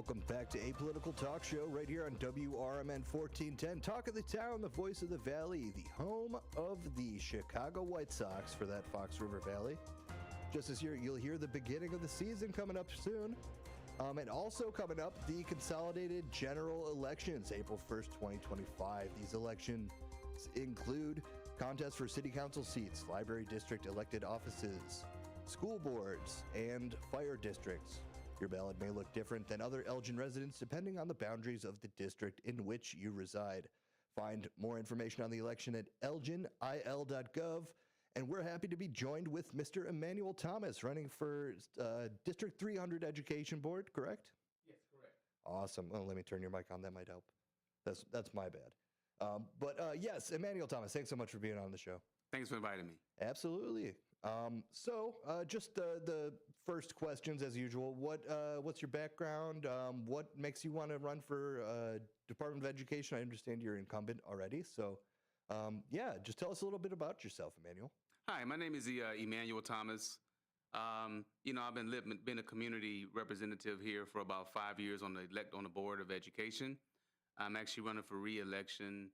Welcome back to Apolitical Talk Show right here on WRMN 1410. Talk of the town, the voice of the valley, the home of the Chicago White Sox for that Fox River Valley. Just this year, you'll hear the beginning of the season coming up soon. And also coming up, the consolidated general elections, April 1st, 2025. These elections include contests for city council seats, library district elected offices, school boards, and fire districts. Your ballot may look different than other Elgin residents depending on the boundaries of the district in which you reside. Find more information on the election at elginil.gov. And we're happy to be joined with Mr. Emmanuel Thomas, running for District 300 Education Board, correct? Yes, correct. Awesome. Well, let me turn your mic on. That might help. That's my bad. But yes, Emmanuel Thomas, thanks so much for being on the show. Thanks for inviting me. Absolutely. Just the first questions as usual. What's your background? What makes you want to run for Department of Education? I understand you're incumbent already. So, just tell us a little bit about yourself, Emmanuel. Hi, my name is Emmanuel Thomas. I've been a community representative here for about 5 years on the Board of Education. I'm actually running for re-election.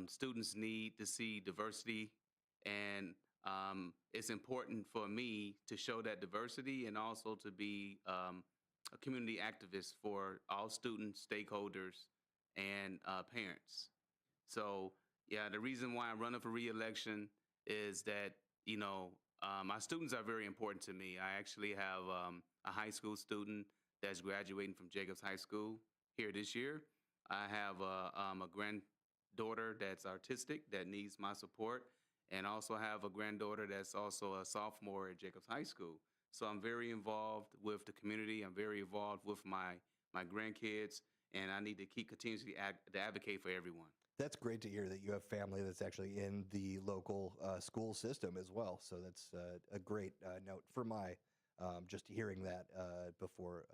Students need to see diversity, and it's important for me to show that diversity and also to be a community activist for all students, stakeholders, and parents. So, the reason why I'm running for re-election is that, my students are very important to me. I actually have a high school student that's graduating from Jacobs High School here this year. I have a granddaughter that's artistic that needs my support, and also have a granddaughter that's also a sophomore at Jacobs High School. So I'm very involved with the community. I'm very involved with my grandkids, and I need to continuously to advocate for everyone. That's great to hear that you have family that's actually in the local school system as well. So that's a great note for my just hearing that before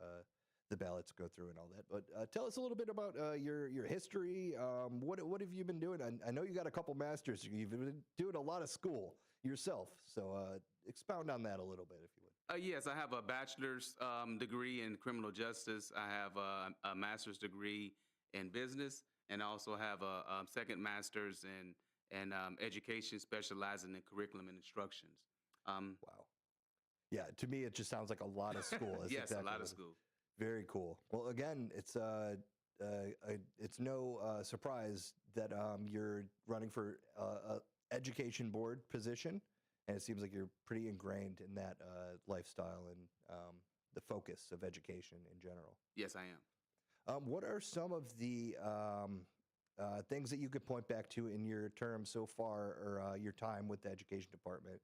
the ballots go through and all that. But tell us a little bit about your history. What have you been doing? I know you got a couple masters. You've been doing a lot of school yourself. So expound on that a little bit, if you would. Yes, I have a bachelor's degree in criminal justice. I have a master's degree in business, and I also have a second master's in education, specializing in curriculum and instructions. Wow. Yeah, to me, it just sounds like a lot of school. Yes, exactly a lot of school. Very cool. Well, again, it's no surprise that you're running for a education board position, and it seems like you're pretty ingrained in that lifestyle and the focus of education in general. Yes, I am. What are some of the things that you could point back to in your term so far, or your time with the education department,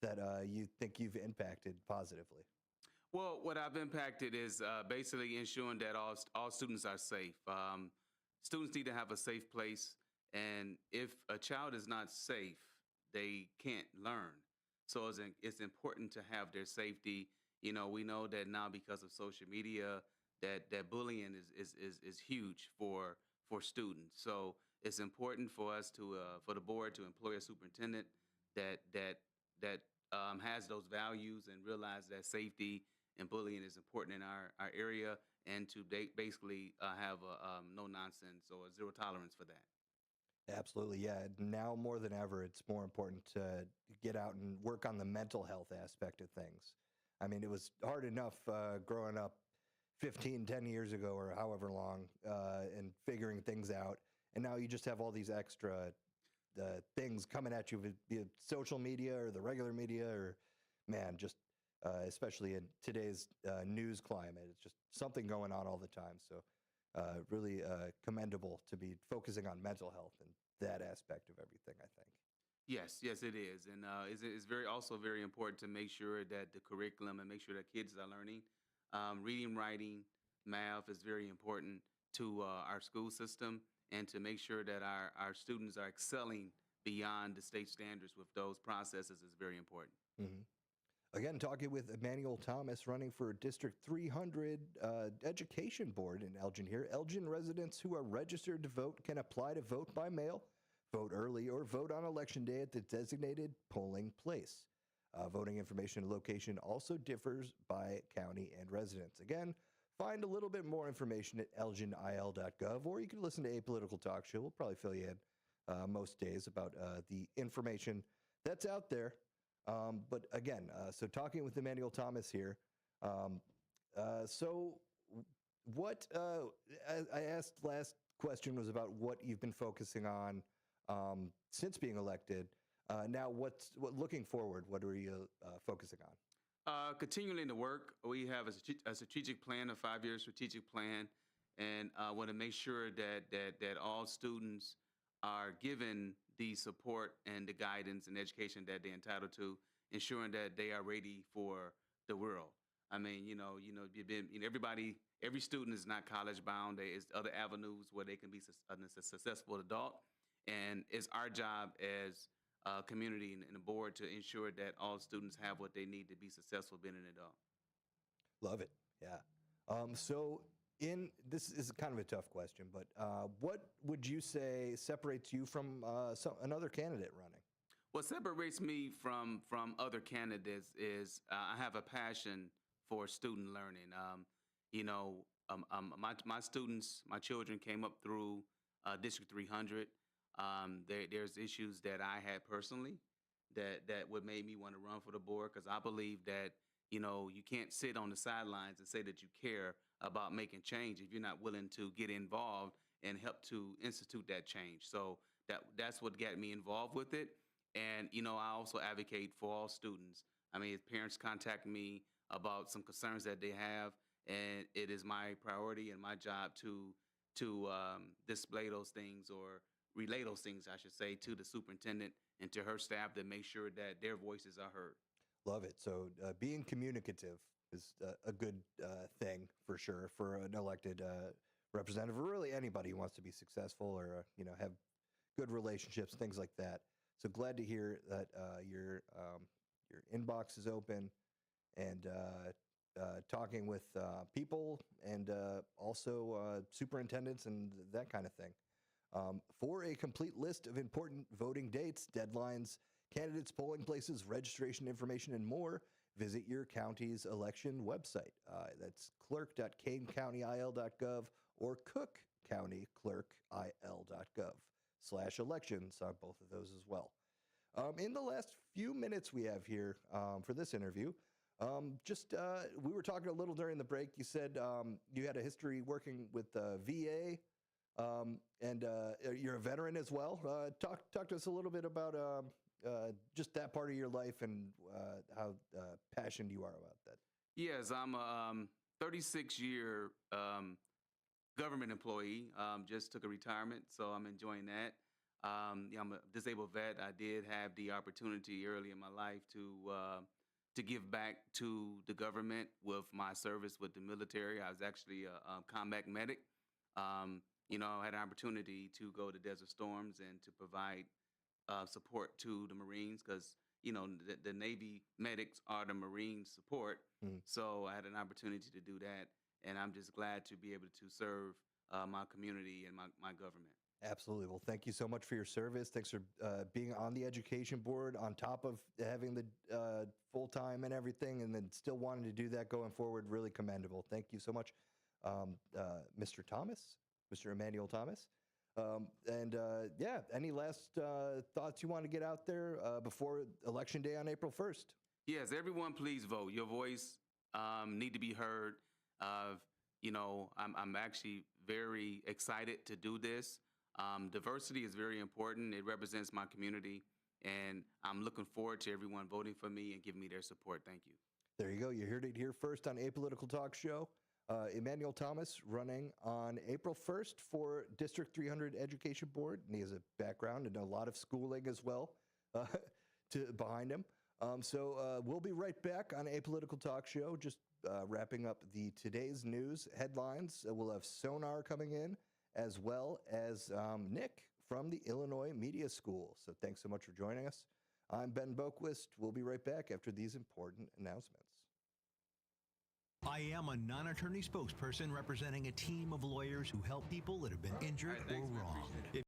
that you think you've impacted positively? Well, what I've impacted is basically ensuring that all students are safe. Students need to have a safe place, and if a child is not safe, they can't learn. So it's important to have their safety. We know that now because of social media, that bullying is huge for students. So it's important for us for the board to employ a superintendent that has those values and realize that safety and bullying is important in our area, and to basically have no nonsense or zero tolerance for that. Absolutely, yeah. Now more than ever, it's more important to get out and work on the mental health aspect of things. I mean, it was hard enough growing up 10 years ago or however long and figuring things out. And now you just have all these extra things coming at you via social media or the regular media, or, man, just especially in today's news climate. It's just something going on all the time. So really commendable to be focusing on mental health and that aspect of everything, I think. Yes, it is. And it's also very important to make sure that the curriculum and make sure that kids are learning. Reading, writing, math is very important to our school system, and to make sure that our students are excelling beyond the state standards with those processes is very important. Mm-hmm. Again, talking with Emmanuel Thomas, running for District 300 Education Board in Elgin here. Elgin residents who are registered to vote can apply to vote by mail, vote early, or vote on election day at the designated polling place. Voting information and location also differs by county and residence. Again, find a little bit more information at elginil.gov, or you can listen to Apolitical Talk Show. We'll probably fill you in most days about the information that's out there. But again, so talking with Emmanuel Thomas here. So what I asked last question was about what you've been focusing on since being elected. Now, looking forward, what are you focusing on? Continuing to work, we have a strategic plan, a 5-year strategic plan, and want to make sure that all students are given the support and the guidance and education that they're entitled to, ensuring that they are ready for the world. I mean, every student is not college bound. There is other avenues where they can be a successful adult, and it's our job as community and the board to ensure that all students have what they need to be successful being an adult. Love it. Yeah. So this is kind of a tough question, but what would you say separates you from another candidate running? What separates me from other candidates is I have a passion for student learning. My students, my children came up through District 300. There's issues that I had personally that would make me want to run for the board, because I believe that you can't sit on the sidelines and say that you care about making change if you're not willing to get involved and help to institute that change. So that's what got me involved with it. And I also advocate for all students. I mean, if parents contact me about some concerns that they have, and it is my priority and my job to display those things, or relay those things, I should say, to the superintendent and to her staff, to make sure that their voices are heard. Love it. So being communicative is a good thing for sure for an elected representative, or really anybody who wants to be successful or have good relationships, things like that. So glad to hear that your inbox is open and talking with people and also superintendents and that kind of thing. For a complete list of important voting dates, deadlines, candidates, polling places, registration information, and more, visit your county's election website. That's clerk.kanecountyil.gov or cookcountyclerkil.gov/elections on both of those as well. In the last few minutes we have here for this interview, we were talking a little during the break. You said you had a history working with VA. And you're a veteran as well. Talk to us a little bit about just that part of your life and how passionate you are about that. Yes, I'm a 36-year government employee. Just took a retirement, so I'm enjoying that. I'm a disabled vet. I did have the opportunity early in my life to give back to the government with my service with the military. I was actually a combat medic. I had an opportunity to go to Desert Storms and to provide support to the Marines, because the Navy medics are the Marine support. So I had an opportunity to do that, and I'm just glad to be able to serve my community and my government. Absolutely. Well, thank you so much for your service. Thanks for being on the education board on top of having the full-time and everything, and then still wanting to do that going forward. Really commendable. Thank you so much, Mr. Emmanuel Thomas. Any last thoughts you want to get out there before Election Day on April 1st? Yes, everyone, please vote. Your voice need to be heard. I'm actually very excited to do this. Diversity is very important. It represents my community, and I'm looking forward to everyone voting for me and giving me their support. Thank you. There you go. You heard it here first on Apolitical Talk Show. Emmanuel Thomas running on April 1st for District 300 Education Board, and he has a background and a lot of schooling as well behind him. So we'll be right back on Apolitical Talk Show, just wrapping up the today's news headlines. We'll have Sonar coming in, as well as Nick from the Illinois Media School. So thanks so much for joining us. I'm Ben Boquist. We'll be right back after these important announcements. I am a non-attorney spokesperson representing a team of lawyers who help people that have been injured or wronged.